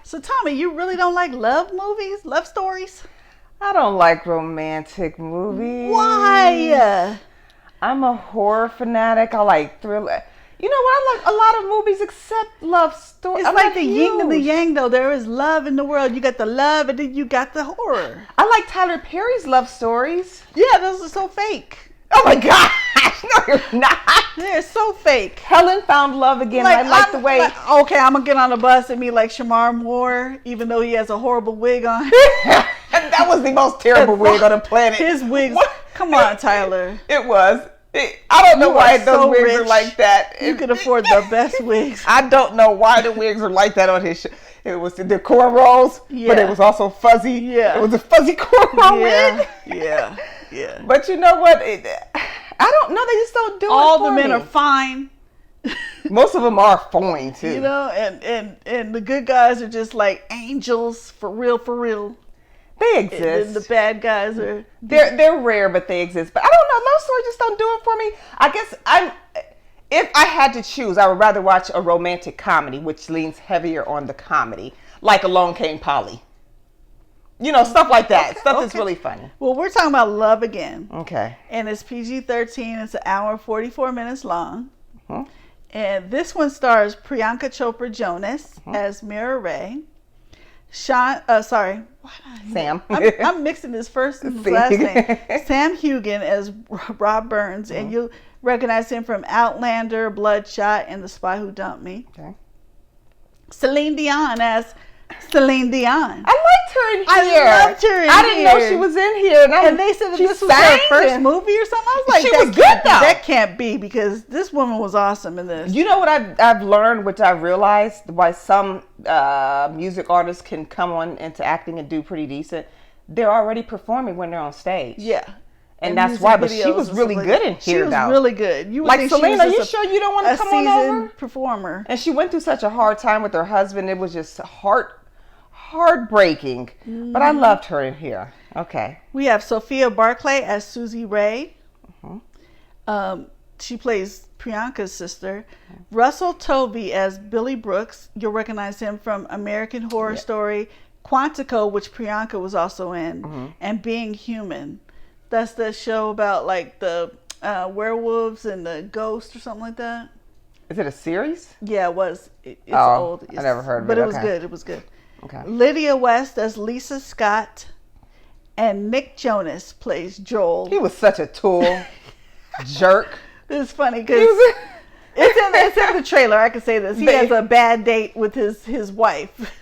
So Thommi, you really don't like love movies, love stories? I don't like romantic movies. Why? I'm a horror fanatic. I like thriller. You know what? I like a lot of movies except love stories. It's like the yin and the yang, though. There is love in the world. You got the love, and then you got the horror. I like Tyler Perry's love stories. Yeah, those are so fake. Oh my gosh! No, you're not. They're so fake. Helen found love again. I like the way. Okay, I'm gonna get on the bus and meet like Shamar Moore, even though he has a horrible wig on. That was the most terrible wig on the planet. His wigs. What? Come on, Tyler. It was. I don't know why those wigs are like that. You could afford the best wigs. I don't know why the wigs are like that on his show. It was the cornrows, but it was also fuzzy. Yeah. It was a fuzzy cornrow wig. Yeah. But you know what? I don't know. They just don't do All it for the men me. are fine. Most of them are fine, too. You know, and the good guys are just like angels, for real. They exist. And the bad guys are... They're rare, but they exist. But I don't know. Love stories just don't do it for me. I guess if I had to choose, I would rather watch a romantic comedy, which leans heavier on the comedy, like Alone Came Polly. You know, stuff like that. Okay, Stuff that's really funny. Well, we're talking about Love Again. Okay. And it's PG-13. It's an hour and 44 minutes long. Uh-huh. And this one stars Priyanka Chopra Jonas as Mira Ray. Sam. I'm mixing his first and his last name. Sam Hugan as Rob Burns, and you'll recognize him from Outlander, Bloodshot, and The Spy Who Dumped Me. Okay. Celine Dion as Celine Dion. I liked her in here. I loved her in here. I didn't know she was in here. And they said that this was her first movie or something. I was like, she was good though. That can't be, because this woman was awesome in this. You know what I've learned, which I realized, why some music artists can come on into acting and do pretty decent. They're already performing when they're on stage. Yeah. And that's why, but she was really good in here, though. She was really good. You would like, think Celine, are you just sure you don't want to come on over? Performer. And she went through such a hard time with her husband. It was just heartbreaking. But I loved her in here. Okay. We have Sophia Barclay as Susie Ray. She plays Priyanka's sister. Russell Tovey as Billy Brooks. You'll recognize him from American Horror Story, Quantico, which Priyanka was also in, and Being Human. That's the show about like the werewolves and the ghost or something like that. Is it a series? Yeah, it was. It's old. I never heard of it. But it was good. It was good. Okay. Lydia West as Lisa Scott, and Nick Jonas plays Joel. He was such a tool. Jerk. It's funny because it's in the trailer. I can say this. He has a bad date with his wife.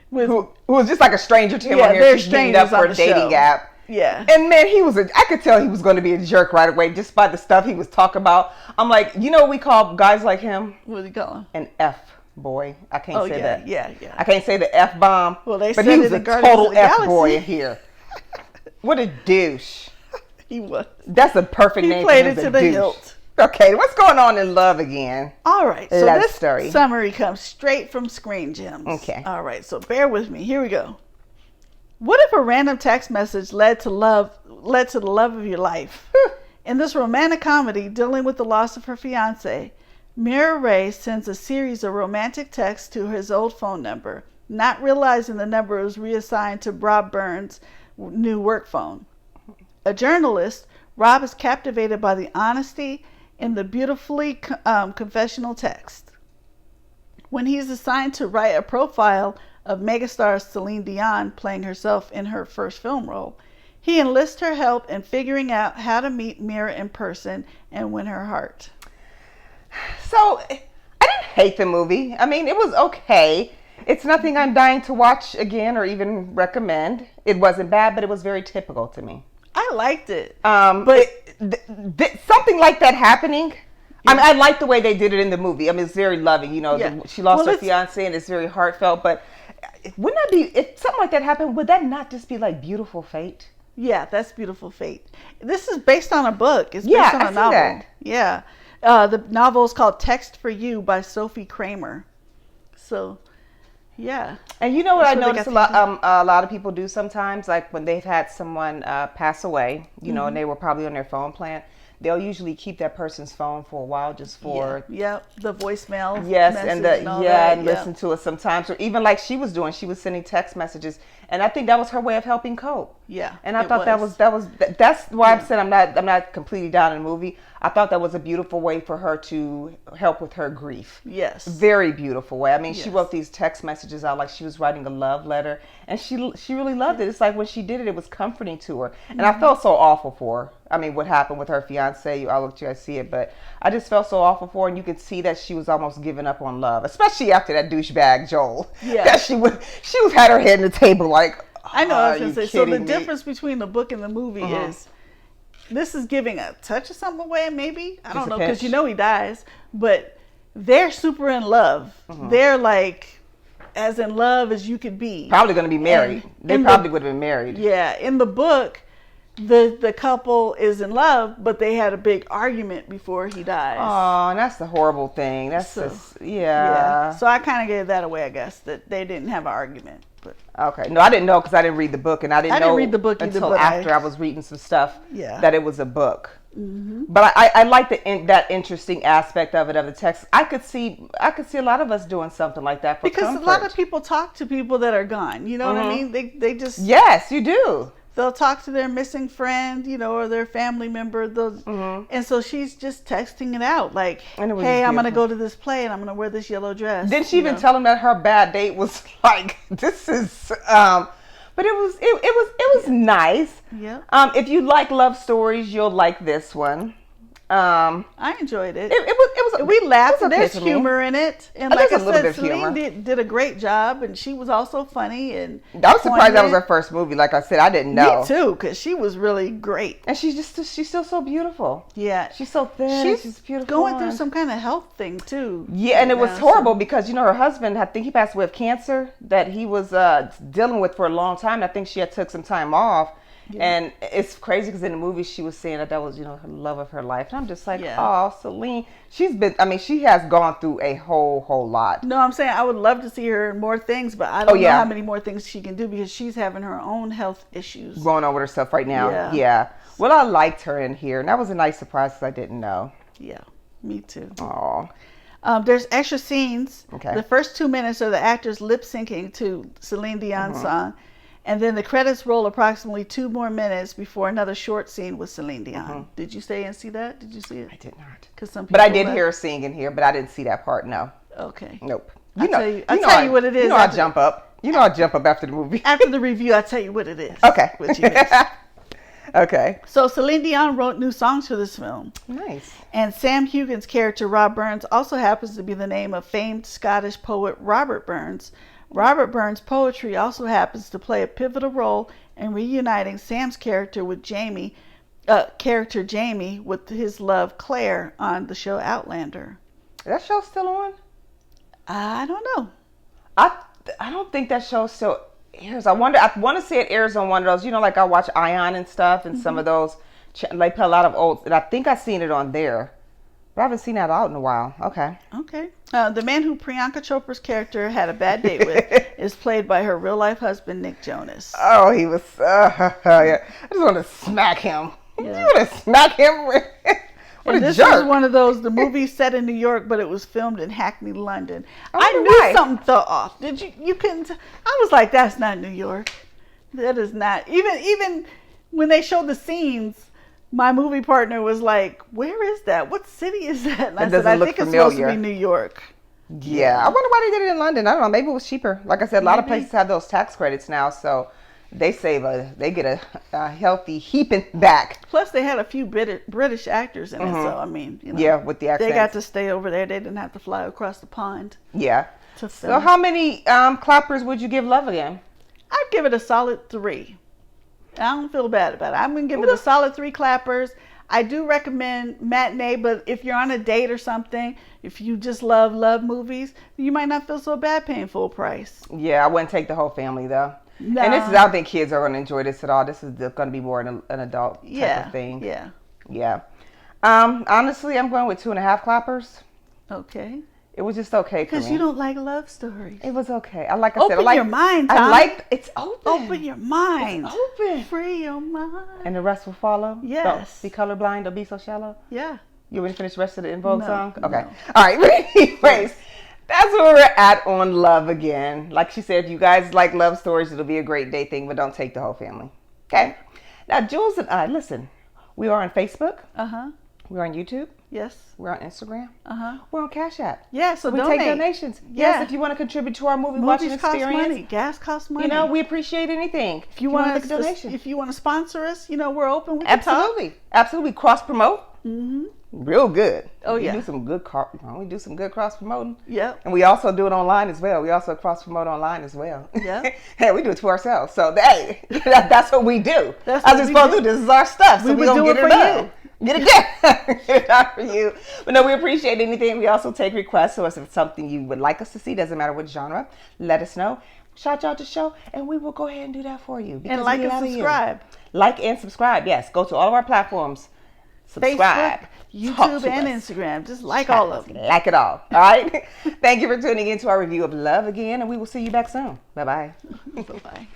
Who was just like a stranger to him on here. They're She's meeting up for a dating app. Yeah. And man, I could tell he was going to be a jerk right away just by the stuff he was talking about. I'm like, you know what we call guys like him? What do you call him? An F boy. I can't say that. Yeah. I can't say the F bomb. Well, they but said he was it a in Guardians total of the F Galaxy. boy in here. What a douche. He was. That's a perfect name. He played for it him, to a the douche. hilt. Okay, what's going on in Love Again? All right, so Love this story. summary comes straight from Screen Gems. Okay. All right, so bear with me. Here we go. What if a random text message led to the love of your life? In this romantic comedy dealing with the loss of her fiance, Mira Ray sends a series of romantic texts to his old phone number, not realizing the number was reassigned to Rob Burns' new work phone. A journalist, Rob is captivated by the honesty in the beautifully confessional text. When he's assigned to write a profile of megastar Celine Dion playing herself in her first film role, he enlists her help in figuring out how to meet Mira in person and win her heart. So, I didn't hate the movie. I mean, it was okay. It's nothing I'm dying to watch again or even recommend. It wasn't bad, but it was very typical to me. I liked it. But something like that happening, I mean, I like the way they did it in the movie. I mean, it's very loving. You know, she lost her fiance and it's very heartfelt. But wouldn't that be, if something like that happened, would that not just be like beautiful fate? Yeah, that's beautiful fate. This is based on a book. It's based on a novel. That. Yeah. The novel is called Text for You by Sophie Kramer. So, yeah. And you know what I noticed a lot of people do sometimes, like when they've had someone pass away, you know, and they were probably on their phone plan, they'll usually keep that person's phone for a while just for the voicemail. Yes, and and listen to it sometimes, or even like she was doing, she was sending text messages, and I think that was her way of helping cope. Yeah, and I thought that's why I said I'm not completely down in the movie. I thought that was a beautiful way for her to help with her grief. Yes, very beautiful way. I mean, she wrote these text messages out like she was writing a love letter, and she really loved it. It's like when she did it, it was comforting to her, and I felt so awful for her. I mean, what happened with her fiance? I'll let you guys see it, but I just felt so awful for her, and you could see that she was almost giving up on love, especially after that douchebag Joel. Yeah, that she had her head in the table like. I know. I was gonna say. So the difference between the book and the movie is. This is giving a touch of something away, maybe. I don't know, because he dies. But they're super in love. They're like as in love as you could be. Probably going to be married. They probably would have been married. Yeah. In the book, the couple is in love, but they had a big argument before he dies. Oh, and that's the horrible thing. That's yeah. So I kind of gave that away, I guess, that they didn't have an argument. But okay, no, I didn't know because I didn't read the book, and I didn't read the book either, until after I was reading some stuff that it was a book. But I like that interesting aspect of the text. I could see a lot of us doing something like that because comfort. A lot of people talk to people that are gone. You know what I mean? They just yes, you do. They'll talk to their missing friend, or their family member. And so she's just texting it out like, hey, I'm going to go to this play and I'm going to wear this yellow dress. Didn't she even tell him that her bad date was like, this is, but it was nice. Yeah. If you like love stories, you'll like this one. I enjoyed it. It was. We laughed. There's humor in it, and like I said, Celine did a great job, and she was also funny. And I was surprised that was her first movie. Like I said, I didn't know. Me too, because she was really great, and she's still so beautiful. Yeah, she's so thin. She's beautiful. Going through some kind of health thing too. Yeah, and it was horrible because her husband, I think he passed away of cancer that he was dealing with for a long time. I think she had took some time off. Yeah. And it's crazy because in the movie she was saying that was, her love of her life. And I'm just like, oh, Celine. She has gone through a whole lot. No, I'm saying I would love to see her in more things, but I don't know how many more things she can do because she's having her own health issues going on with herself right now. Yeah. Well, I liked her in here, and that was a nice surprise because I didn't know. Yeah, me too. Oh. There's extra scenes. Okay. The first 2 minutes are the actors lip syncing to Celine Dion's song. And then the credits roll approximately 2 more minutes before another short scene with Celine Dion. Did you stay and see that? Did you see it? I did not. But I did hear her sing in here, but I didn't see that part. No. Okay. Nope. I'll tell you what it is. I jump up. I jump up after the movie. After the review, I'll tell you what it is. Okay. What you missed. Okay. So Celine Dion wrote new songs for this film. Nice. And Sam Hugin's character, Rob Burns, also happens to be the name of famed Scottish poet Robert Burns. Robert Burns' poetry also happens to play a pivotal role in reuniting Sam's character with Jamie with his love Claire on the show Outlander. Is that show still on? I don't know. I don't think that show still airs. I want to say it airs on one of those. Like I watch Ion and stuff, and some of those they play a lot of old. And I think I've seen it on there. But I haven't seen that out in a while. Okay. The man who Priyanka Chopra's character had a bad date with is played by her real-life husband, Nick Jonas. Oh, he was... I just want to smack him. Yeah. You want to smack him? What and this jerk. is one of those, the movie set in New York, but it was filmed in Hackney, London. I knew why. something fell off. Did you? You couldn't... I was like, that's not New York. That is not... Even when they showed the scenes... My movie partner was like, where is that? What city is that? And I said, I think it's supposed to be New York. Yeah. I wonder why they did it in London. I don't know. Maybe it was cheaper. Like I said, a lot of places have those tax credits now, so they get a healthy heaping back. Plus, they had a few British actors in it, so I mean, with the accents. They got to stay over there. They didn't have to fly across the pond. Yeah. So how many clappers would you give Love Again? I'd give it a solid 3. I don't feel bad about it. I'm going to give it a solid 3 clappers. I do recommend matinee, but if you're on a date or something, if you just love movies, you might not feel so bad paying full price. Yeah, I wouldn't take the whole family though. No. And I don't think kids are going to enjoy this at all. This is going to be more an adult type of thing. Yeah. Yeah. Honestly, I'm going with 2.5 clappers. Okay. It was just okay for me. Because you don't like love stories. It was okay. Like I said, Open your mind, Thommi. I liked it's open. Open your mind. It's open. Free your mind. And the rest will follow. Yes. Don't be colorblind. Don't be so shallow. Yeah. You want to finish the rest of the In Vogue No, song? Okay. no. All right. Anyways, that's where we're at on love again. Like she said, if you guys like love stories, it'll be a great day thing, but don't take the whole family. Okay. Now, Jules and I, listen, we are on Facebook. We're on YouTube. Yes. We're on Instagram. We're on Cash App. Yeah, so we donate. take donations. Yeah. Yes, if you want to contribute to our movie watching Movies cost experience. money. Gas costs money. You know, we appreciate anything. if you want to donation, if you want to sponsor us, you know, we're open. We can Absolutely. Absolutely. Cross promote. Talk. Real good. Oh, we yeah. do some good cross promoting. Yep. And we also do it online as well. We also cross promote online as well. Yep. Hey, we do it to ourselves. So hey, that's what we do. That's I what was we supposed do. to do. This is our stuff. So We we would don't do get it it for done. you. Get it done. Get it done for you. But no, we appreciate anything. We also take requests. So if it's something you would like us to see, doesn't matter what genre, let us know. Shout out the show, and we will go ahead and do that for you. And like and subscribe. Like and subscribe. Yes, go to all of our platforms. Subscribe. Facebook, YouTube, and Instagram. Just like all of them. Like it all. All right. Thank you for tuning in to our review of Love again, and we will see you back soon. Bye-bye. Bye-bye.